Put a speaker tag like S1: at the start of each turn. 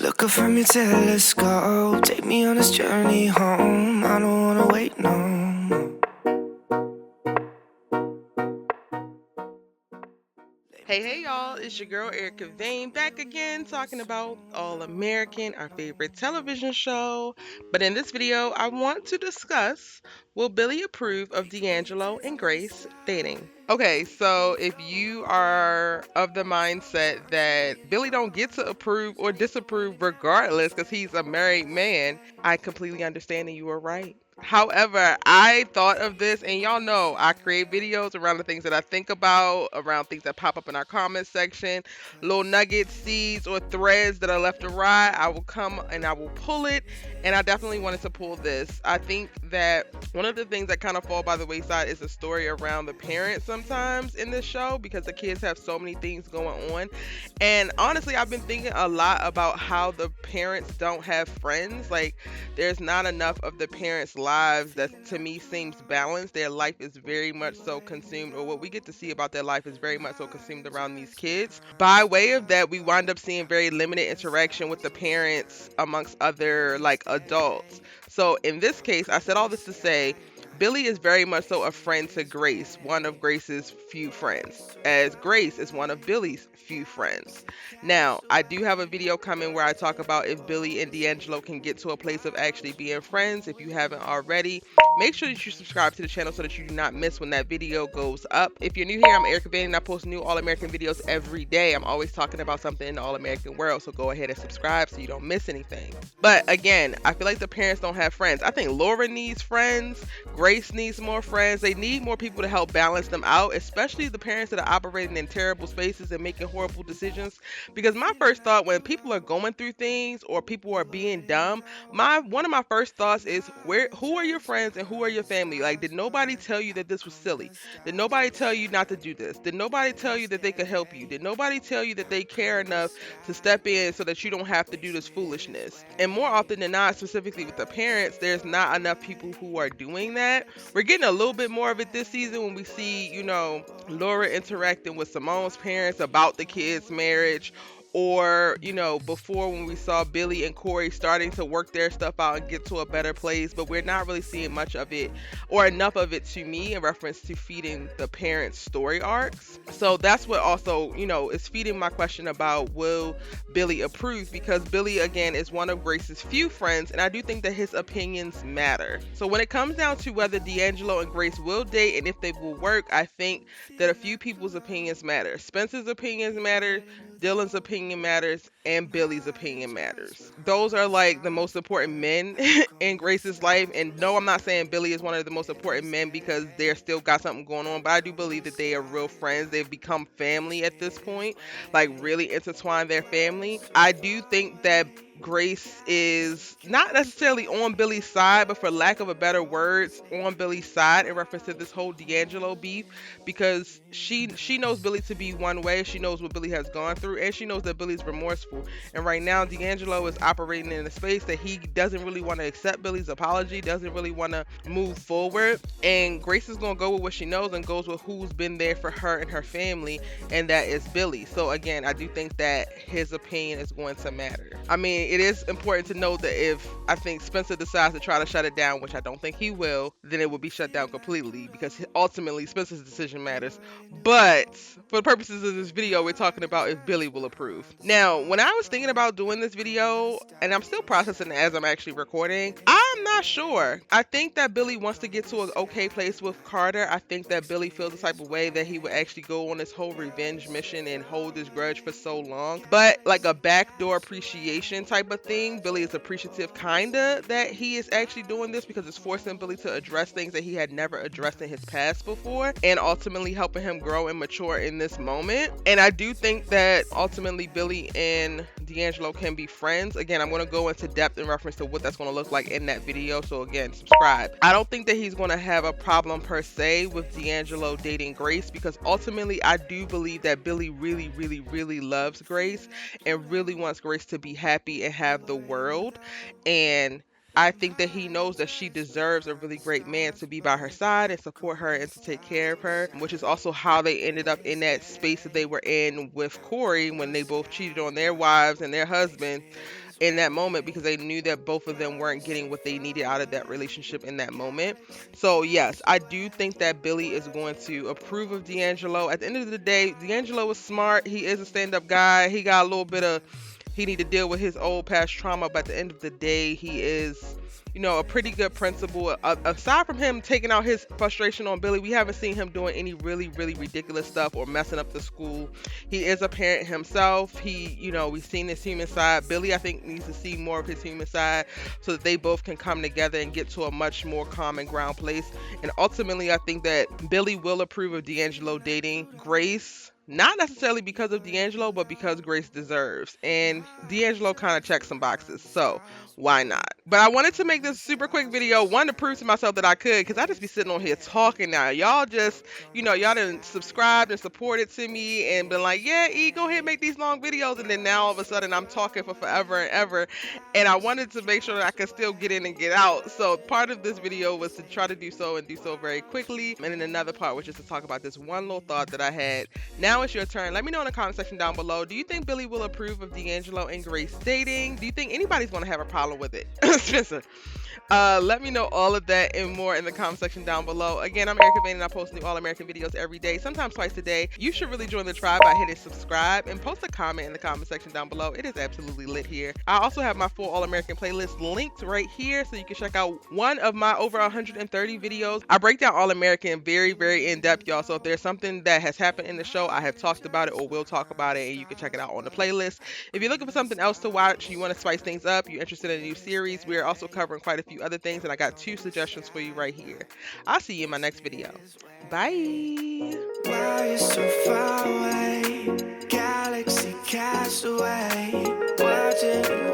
S1: Look up from your telescope, take me on this journey home. I don't wanna wait no more.
S2: Hey, y'all, it's your girl Erica Vane back again talking about All American, our favorite television show. But in this video, I want to discuss, will Billy approve of D'Angelo and Grace dating? Okay, so if you are of the mindset that Billy don't get to approve or disapprove regardless because he's a married man, I completely understand and you are right. However, I thought of this, and y'all know I create videos around the things that I think about, around things that pop up in our comment section, little nuggets, seeds, or threads that are left to ride. I will come and I will pull it, and I definitely wanted to pull this. I think that one of the things that kind of fall by the wayside is the story around the parents sometimes in this show because the kids have so many things going on. And honestly, I've been thinking a lot about how the parents don't have friends. Like, there's not enough of the parents' lives that to me seems balanced. Their life is very much so consumed, or what we get to see about their life is very much so consumed around these kids. By way of that, we wind up seeing very limited interaction with the parents amongst other like adults. So in this case, I said all this to say Billy is very much so a friend to Grace, one of Grace's few friends, as Grace is one of Billy's few friends. Now, I do have a video coming where I talk about if Billy and D'Angelo can get to a place of actually being friends. If you haven't already, make sure that you subscribe to the channel so that you do not miss when that video goes up. If you're new here, I'm Erica Vane and I post new All American videos every day. I'm always talking about something in the All American world, so go ahead and subscribe so you don't miss anything. But again, I feel like the parents don't have friends. I think Laura needs friends. Grace needs more friends. They need more people to help balance them out, especially the parents that are operating in terrible spaces and making horrible decisions. Because my first thought when people are going through things or people are being dumb, one of my first thoughts is who are your friends and who are your family? Like, did nobody tell you that this was silly? Did nobody tell you not to do this? Did nobody tell you that they could help you? Did nobody tell you that they care enough to step in so that you don't have to do this foolishness? And more often than not, specifically with the parents, there's not enough people who are doing that. We're getting a little bit more of it this season when we see, Laura interacting with Simone's parents about the kids' marriage, or before when we saw Billy and Corey starting to work their stuff out and get to a better place, but we're not really seeing much of it or enough of it to me in reference to feeding the parents' story arcs. So that's what also is feeding my question about will Billy approve, because Billy again is one of Grace's few friends, and I do think that his opinions matter. So when it comes down to whether D'Angelo and Grace will date and if they will work, I think that a few people's opinions matter. Spencer's opinions matter, Dillon's opinion matters, and Billy's opinion matters. Those are like the most important men in Grace's life. And no, I'm not saying Billy is one of the most important men because they're still got something going on, but I do believe that they are real friends. They've become family at this point, like really intertwined their family. I do think that Grace is not necessarily on Billy's side, but for lack of a better words, on Billy's side in reference to this whole D'Angelo beef, because she knows Billy to be one way. She knows what Billy has gone through, and she knows that Billy's remorseful. And right now, D'Angelo is operating in a space that he doesn't really want to accept Billy's apology, doesn't really want to move forward. And Grace is going to go with what she knows and goes with who's been there for her and her family, and that is Billy. So again, I do think that his opinion is going to matter. I mean, it is important to know that if I think Spencer decides to try to shut it down, which I don't think he will, then it will be shut down completely because ultimately Spencer's decision matters. But for the purposes of this video, we're talking about if Billy will approve. Now, when I was thinking about doing this video, and I'm still processing it as I'm actually recording, I'm not sure. I think that Billy wants to get to an okay place with Carter. I think that Billy feels the type of way that he would actually go on this whole revenge mission and hold his grudge for so long. But like a backdoor appreciation type of thing, Billy is appreciative kinda that he is actually doing this because it's forcing Billy to address things that he had never addressed in his past before, and ultimately helping him grow and mature in this moment. And I do think that ultimately Billy and D'Angelo can be friends. Again, I'm going to go into depth in reference to what that's going to look like in that video, so again, subscribe. I don't think that he's going to have a problem per se with D'Angelo dating Grace, because ultimately I do believe that Billy really, really, really loves Grace and really wants Grace to be happy and have the world. And I think that he knows that she deserves a really great man to be by her side and support her and to take care of her, which is also how they ended up in that space that they were in with Corey when they both cheated on their wives and their husbands. in that moment because they knew that both of them weren't getting what they needed out of that relationship in that moment. So yes, I do think that Billy is going to approve of Dangelo. At the end of the day, Dangelo is smart. He is a stand-up guy. He got a little bit of he need to deal with his old past trauma, but at the end of the day, he is, a pretty good principal. Aside from him taking out his frustration on Billy, we haven't seen him doing any really, really ridiculous stuff or messing up the school. He is a parent himself. We've seen his human side. Billy, I think, needs to see more of his human side so that they both can come together and get to a much more common ground place. And ultimately, I think that Billy will approve of Dangelo dating Grace. Not necessarily because of Dangelo, but because Grace deserves. And Dangelo kind of checks some boxes. So why not? But I wanted to make this super quick video, one, to prove to myself that I could, because I just be sitting on here talking now. Y'all just, y'all done subscribed and supported to me and been like, yeah, E, go ahead and make these long videos. And then now all of a sudden I'm talking for forever and ever. And I wanted to make sure that I could still get in and get out. So part of this video was to try to do so and do so very quickly. And then another part was just to talk about this one little thought that I had. Now it's your turn. Let me know in the comment section down below. Do you think Billy will approve of Dangelo and Grace dating? Do you think anybody's going to have a problem with it? Spencer. Let me know all of that and more in the comment section down below. Again, I'm Erica Vane and I post new All-American videos every day, sometimes twice a day. You should really join the tribe by hitting subscribe and post a comment in the comment section down below. It is absolutely lit here. I also have my full All-American playlist linked right here so you can check out one of my over 130 videos. I break down All-American very, very in-depth, y'all. So if there's something that has happened in the show, I have talked about it or will talk about it, and you can check it out on the playlist. If you're looking for something else to watch, you want to spice things up, you're interested in a new series, we are also covering quite a few other things, and I got 2 suggestions for you right here. I'll see you in my next video. Bye.
S1: Why you so far away? Galaxy cast away. Watching